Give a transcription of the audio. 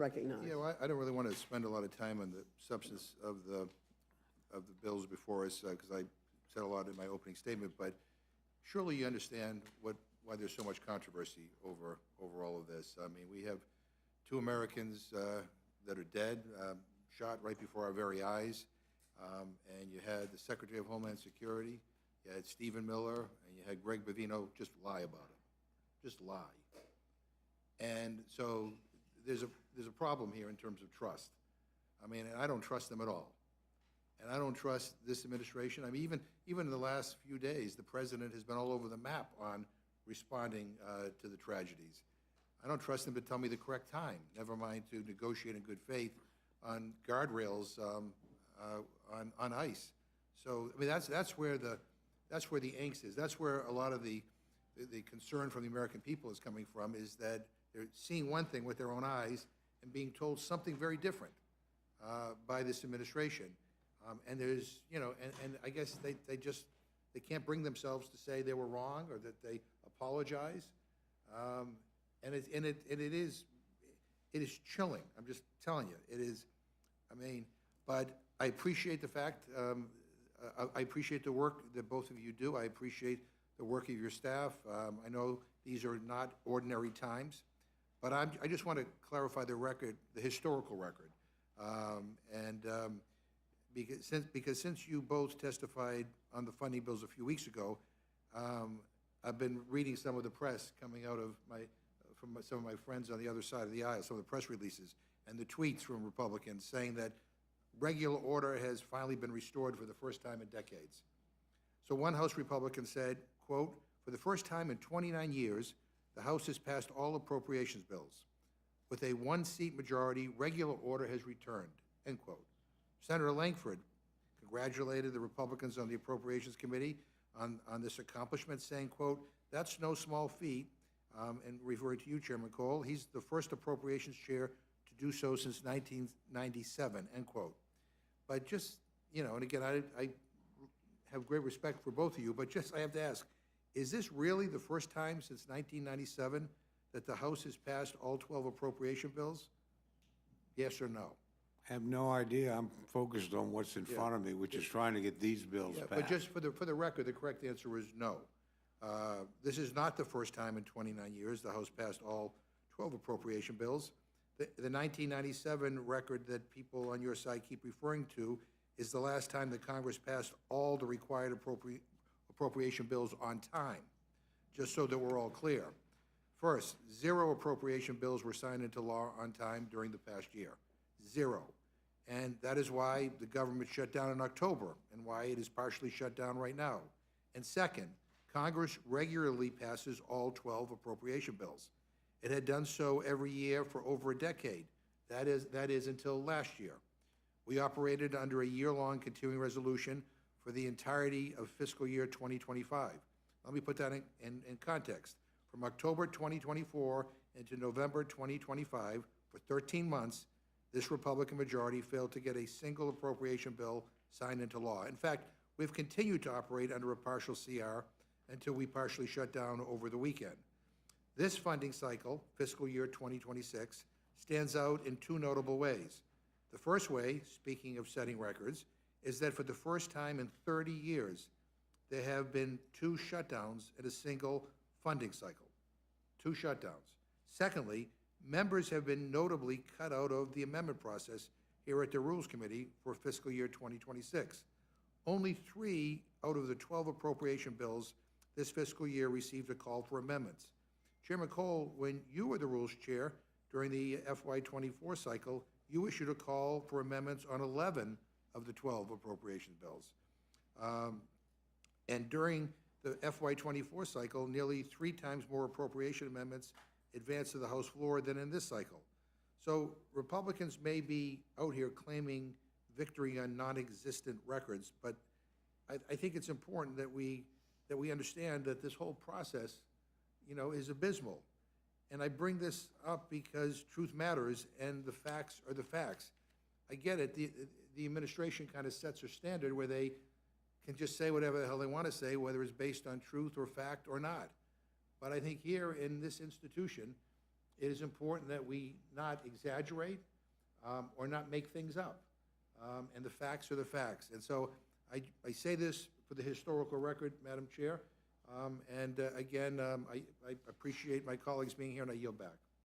recognized. Yeah, well, I don't really want to spend a lot of time on the substance of the bills before us, because I said a lot in my opening statement, but surely you understand why there's so much controversy over all of this. I mean, we have two Americans that are dead, shot right before our very eyes, and you had the Secretary of Homeland Security, you had Stephen Miller, and you had Greg Bavino just lie about it, just lie. And so there's a problem here in terms of trust. I mean, and I don't trust them at all. And I don't trust this administration. I mean, even in the last few days, the president has been all over the map on responding to the tragedies. I don't trust them to tell me the correct time, never mind to negotiate in good faith on guardrails on ice. So, I mean, that's where the angst is. That's where a lot of the concern from the American people is coming from, is that they're seeing one thing with their own eyes and being told something very different by this administration. And there's, and I guess they can't bring themselves to say they were wrong or that they apologize. And it is chilling. I'm just telling you, it is. I mean, but I appreciate the fact, I appreciate the work that both of you do. I appreciate the work of your staff. I know these are not ordinary times, but I just want to clarify the record, the historical record. Because since you both testified on the funding bills a few weeks ago, I've been reading some of the press coming out of from some of my friends on the other side of the aisle, some of the press releases and the tweets from Republicans saying that regular order has finally been restored for the first time in decades. So one House Republican said, quote, "For the first time in 29 years, the House has passed all appropriations bills. With a one-seat majority, regular order has returned," end quote. Senator Langford congratulated the Republicans on the Appropriations Committee on this accomplishment, saying, quote, "That's no small feat," and referring to you, Chairman Cole, he's the first Appropriations Chair to do so since 1997, end quote. But just, and again, I have great respect for both of you, but just I have to ask, is this really the first time since 1997 that the House has passed all 12 appropriation bills? Yes or no? I have no idea. I'm focused on what's in front of me, which is trying to get these bills passed. But just for the record, the correct answer is no. This is not the first time in 29 years the House passed all 12 appropriation bills. The 1997 record that people on your side keep referring to is the last time that Congress passed all the required appropriation bills on time, just so that we're all clear. First, 0 appropriation bills were signed into law on time during the past year. 0. And that is why the government shut down in October and why it is partially shut down right now. And second, Congress regularly passes all 12 appropriation bills. It had done so every year for over a decade. That is until last year. We operated under a year-long continuing resolution for the entirety of fiscal year 2025. Let me put that in context. From October 2024 into November 2025, for 13 months, this Republican majority failed to get a single appropriation bill signed into law. In fact, we've continued to operate under a partial CR until we partially shut down over the weekend. This funding cycle, fiscal year 2026, stands out in 2 notable ways. The first way, speaking of setting records, is that for the first time in 30 years, there have been 2 shutdowns in a single funding cycle. 2 shutdowns. Secondly, members have been notably cut out of the amendment process here at the Rules Committee for fiscal year 2026. Only 3 out of the 12 appropriation bills this fiscal year received a call for amendments. Chairman Cole, when you were the Rules Chair during the FY24 cycle, you issued a call for amendments on 11 of the 12 appropriation bills. And during the FY24 cycle, nearly 3 times more appropriation amendments advanced to the House floor than in this cycle. So Republicans may be out here claiming victory on non-existent records, but I think it's important that we understand that this whole process, is abysmal. And I bring this up because truth matters and the facts are the facts. I get it. The administration kind of sets a standard where they can just say whatever the hell they want to say, whether it's based on truth or fact or not. But I think here in this institution, it is important that we not exaggerate or not make things up. And the facts are the facts. And so I say this for the historical record, Madam Chair. And again, I appreciate my colleagues being here, and I yield back.